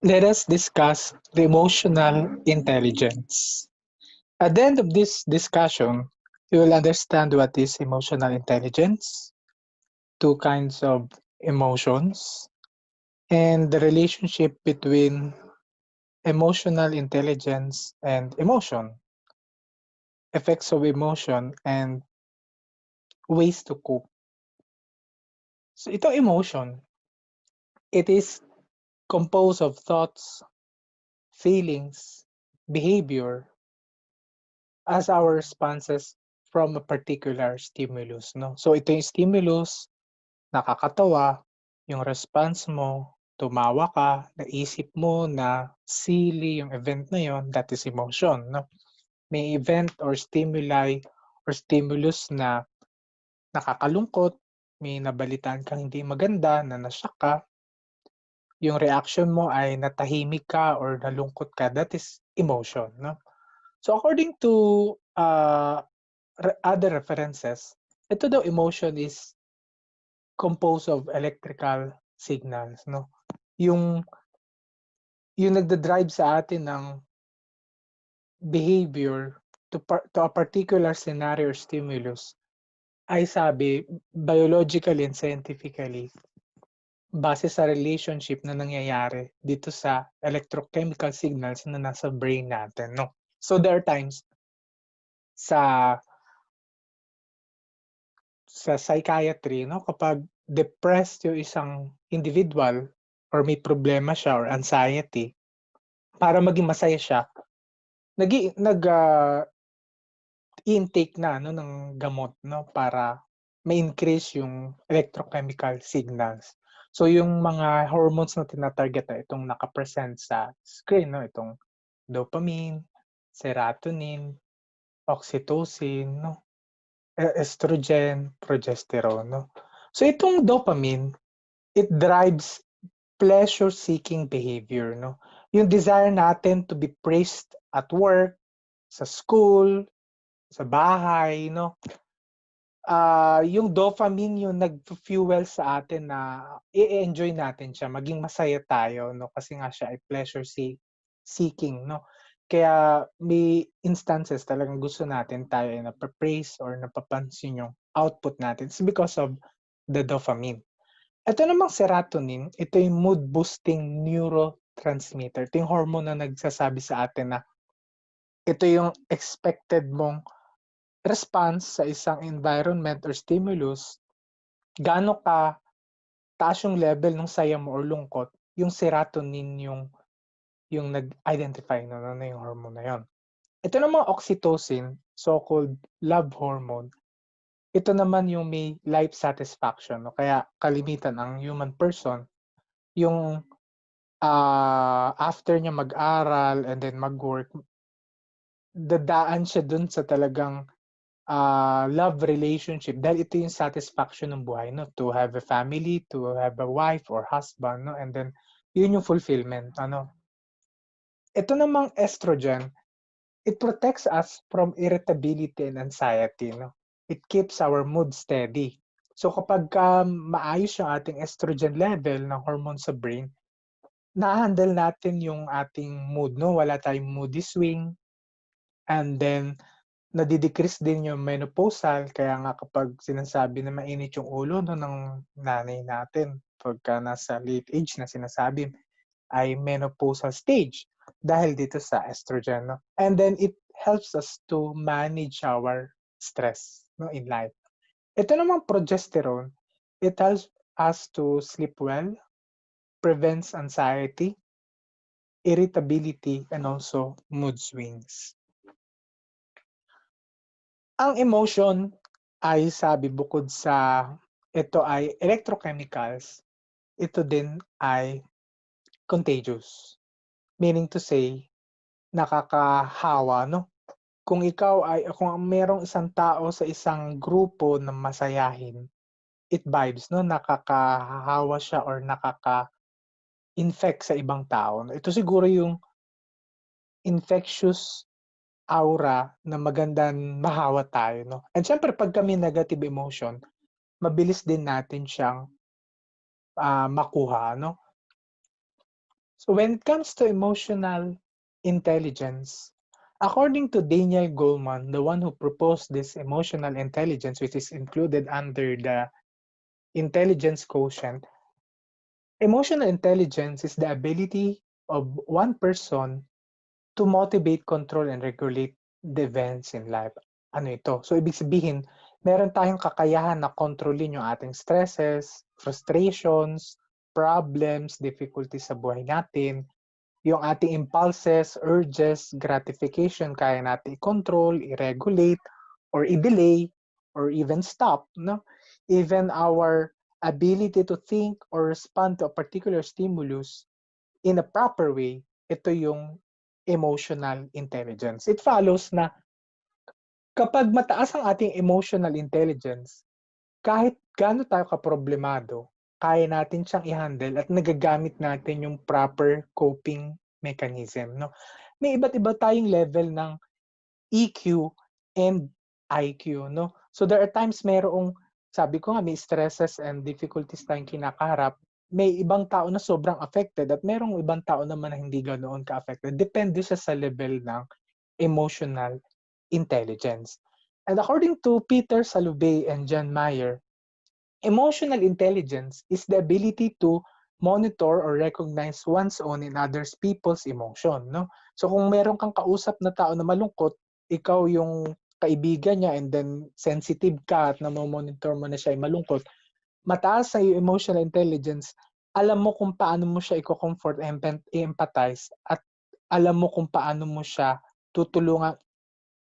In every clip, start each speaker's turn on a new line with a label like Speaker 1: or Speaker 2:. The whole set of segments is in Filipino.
Speaker 1: Let us discuss the emotional intelligence. At the end of this discussion, you will understand what is emotional intelligence, two kinds of emotions, and the relationship between emotional intelligence and emotion, effects of emotion, and ways to cope. So ito emotion, it is composed of thoughts, feelings, behavior, as our responses from a particular stimulus, no? So ito yung stimulus, nakakatawa, yung response mo, tumawa ka, naisip mo na silly yung event na yon, that is emotion, no? May event or stimuli or stimulus na nakakalungkot, may nabalitaan kang hindi maganda, na nashock ka, yung reaction mo ay natahimik ka or nalungkot ka, that is emotion, no? So according to other references, ito daw emotion is composed of electrical signals, no? Yung yung nagda-drive sa atin ng behavior to a particular scenario or stimulus ay sabi biologically and scientifically base sa relationship na nangyayari dito sa electrochemical signals na nasa brain natin, no? So there are times sa psychiatry, no, kapag depressed yung isang individual or may problema siya or anxiety, para maging masaya siya, intake na no ng gamot, no, para ma-increase yung electrochemical signals. So yung mga hormones na tina-target ay itong naka-present sa screen, no, itong dopamine, serotonin, oxytocin, no, estrogen, progesterone, no. So itong dopamine, it drives pleasure-seeking behavior, no. Yung desire natin to be praised at work, sa school, sa bahay, no. Yung dopamine yung nag-fuel sa atin na i-enjoy natin siya, maging masaya tayo, no, kasi nga siya ay seeking, no. Kaya may instances talagang gusto natin tayo ay napa-praise or napapansin yung output natin. It's because of the dopamine. Ito namang serotonin, ito yung mood boosting neurotransmitter. Ito yung hormone na nagsasabi sa atin na ito yung expected mong response sa isang environment or stimulus, gaano ka taas yung level ng saya mo or lungkot, yung serotonin yung nag-identify no, na yung hormone na yon. Ito namang oxytocin, so-called love hormone, ito naman yung may life satisfaction. No? Kaya kalimitan ang human person, yung after niya mag-aral and then mag-work, dadaan siya dun sa talagang love relationship dahil ito yung satisfaction ng buhay, no? To have a family, to have a wife or husband, no? And then, yun yung fulfillment, ano? Ito namang estrogen, it protects us from irritability and anxiety, no? It keeps our mood steady. So kapag maayos yung ating estrogen level ng hormone sa brain, na-handle natin yung ating mood, no? Wala tayong moody swing, and then nadi-decrease din yung menopausal, kaya nga kapag sinasabi na mainit yung ulo no, ng nanay natin pagka nasa late age na sinasabi ay menopausal stage dahil dito sa estrogen. No? And then it helps us to manage our stress no, in life. Ito namang progesterone, it helps us to sleep well, prevents anxiety, irritability, and also mood swings. Ang emotion ay sabi bukod sa ito ay electrochemicals, ito din ay contagious. Meaning to say, nakakahawa, no? Kung merong isang tao sa isang grupo na masayahin, it vibes, no? Nakakahawa siya or nakaka-infect sa ibang tao. Ito siguro yung infectious aura na magandang mahawa tayo, no? And siyempre, pag kami negative emotion, mabilis din natin siyang makuha, no? So when it comes to emotional intelligence, according to Daniel Goleman, the one who proposed this emotional intelligence, which is included under the intelligence quotient, emotional intelligence is the ability of one person to motivate, control, and regulate the events in life. Ano ito? So, ibig sabihin, meron tayong kakayahan na kontrolin yung ating stresses, frustrations, problems, difficulties sa buhay natin, yung ating impulses, urges, gratification, kaya natin i-control, i-regulate, or i-delay, or even stop. No? Even our ability to think or respond to a particular stimulus in a proper way, ito yung emotional intelligence. It follows na kapag mataas ang ating emotional intelligence, kahit gaano tayo kaproblemado, kaya natin siyang i-handle at nagagamit natin yung proper coping mechanism. No? May iba't iba tayong level ng EQ and IQ. No? So there are times merong, sabi ko nga, may stresses and difficulties tayong kinakaharap. May ibang tao na sobrang affected at merong ibang tao naman na hindi ganoon ka-affected. Depende siya sa level ng emotional intelligence. And according to Peter Salovey and John Mayer, emotional intelligence is the ability to monitor or recognize one's own and others people's emotion, no? So kung meron kang kausap na tao na malungkot, ikaw yung kaibigan niya and then sensitive ka at na-monitor mo na siya ay malungkot, mataas sa yung emotional intelligence, alam mo kung paano mo siya i-comfort, empathize, at alam mo kung paano mo siya tutulungan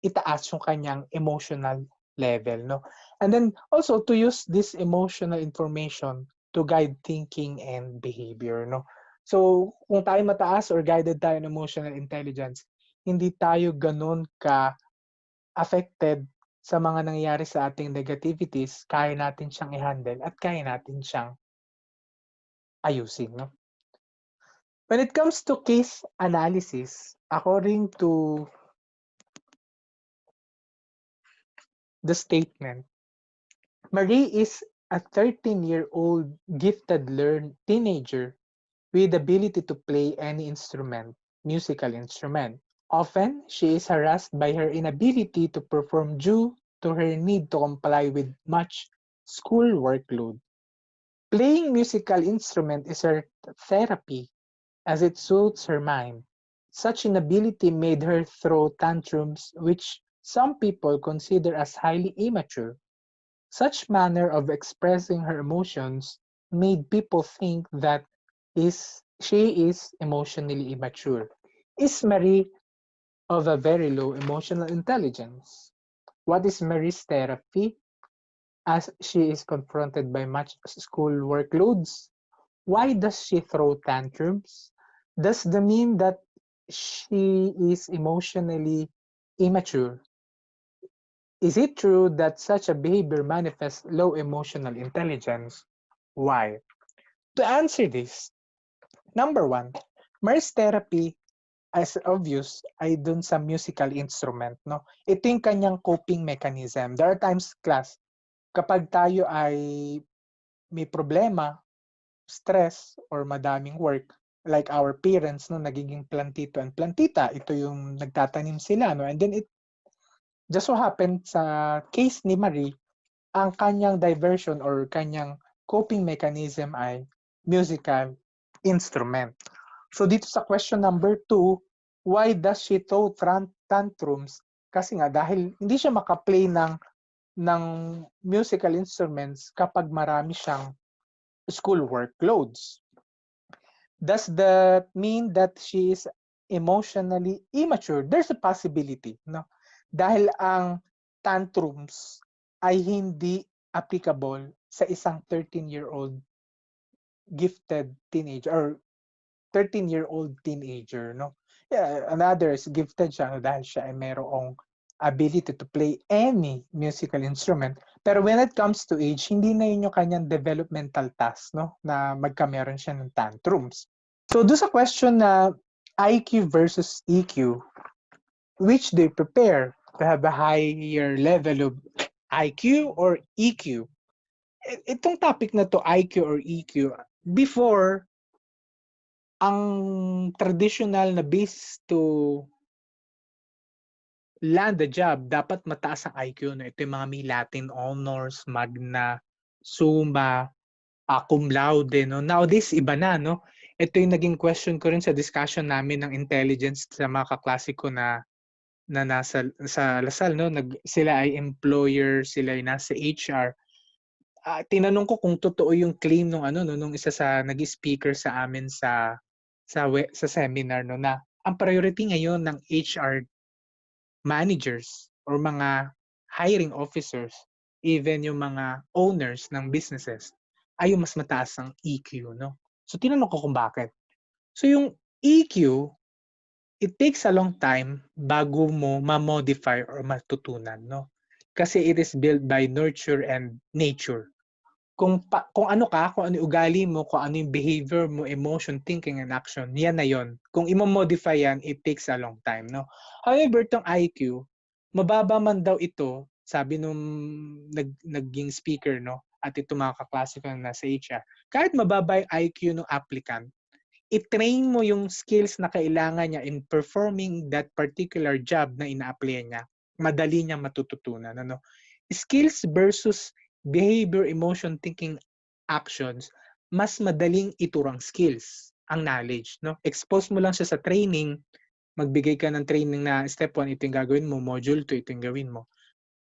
Speaker 1: itaas yung kanyang emotional level, no? And then also to use this emotional information to guide thinking and behavior, no? So, kung tayo mataas or guided tayo ng emotional intelligence, hindi tayo ganun ka affected sa mga nangyayari sa ating negativities, kaya natin siyang i-handle at kaya natin siyang ayusin, no? When it comes to case analysis, according to the statement, Marie is a 13-year-old gifted teenager with the ability to play any musical instrument. Often, she is harassed by her inability to perform due to her need to comply with much school workload. Playing musical instrument is her therapy as it soothes her mind. Such inability made her throw tantrums which some people consider as highly immature. Such manner of expressing her emotions made people think that she is emotionally immature. Is Marie of a very low emotional intelligence? What is Marie's therapy as she is confronted by much school workloads? Why does she throw tantrums? Does that mean that she is emotionally immature? Is it true that such a behavior manifests low emotional intelligence? Why? To answer this, number one, Marie's therapy, as obvious, ay dun sa musical instrument. No? Ito yung kanyang coping mechanism. There are times, class, kapag tayo ay may problema, stress, or madaming work, like our parents, no, nagiging plantito and plantita, ito yung nagtatanim sila. No? And then it just so happened sa case ni Marie, ang kanyang diversion or kanyang coping mechanism ay musical instrument. So dito sa question number 2, why does she throw tantrums? Kasi nga dahil hindi siya makaplay ng musical instruments kapag marami siyang school workloads. Does that mean that she is emotionally immature? There's a possibility, no? Dahil ang tantrums ay hindi applicable sa isang 13-year-old gifted teenager or 13-year-old teenager, no? Yeah, another is gifted siya no, dahil siya ay mayroong ability to play any musical instrument. Pero when it comes to age, hindi na yun yung kanyang developmental task, no? Na magkameron siya ng tantrums. So, doon sa question na IQ versus EQ, which do you prepare to have a higher level of IQ or EQ? Itong topic na to, IQ or EQ, before Ang traditional na base to land a job dapat mataas ang IQ 'no, ito yung mga may Latin honors, magna, summa, cum laude 'no. Nowadays iba na 'no, ito yung naging question ko rin sa discussion namin ng intelligence sa mga kaklase ko na nasa sa Lasal 'no, sila ay employer, sila ay nasa HR. Tinanong ko kung totoo yung claim nung ano 'no, nung isa sa nag-speaker sa amin sa seminar 'no, na ang priority ngayon ng HR managers or mga hiring officers, even yung mga owners ng businesses, ay yung mas mataas ang EQ 'no. So tinanong ko kung bakit. So yung EQ, it takes a long time bago mo ma-modify or matutunan 'no. Kasi it is built by nurture and nature. Kung ano ka, kung ano yung ugali mo, kung ano yung behavior mo, emotion, thinking, and action, yan na yon. Kung imo-modify yan, it takes a long time, no? However, itong IQ, mababa man daw ito, sabi nung naging speaker, no? At ito mga kaklase ko na nasa HR, kahit mababa yung IQ ng applicant, i-train mo yung skills na kailangan niya in performing that particular job na ina-apply niya, madali niyang matututunan. Ano? Skills versus behavior, emotion, thinking, actions, mas madaling iturang skills ang knowledge. No? Expose mo lang siya sa training, magbigay ka ng training na step 1, ito yung gagawin mo, module 2, ito yung gawin mo.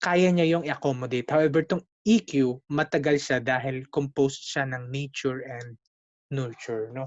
Speaker 1: Kaya niya yung i-accommodate. However, itong EQ, matagal siya dahil composed siya ng nature and nurture. No?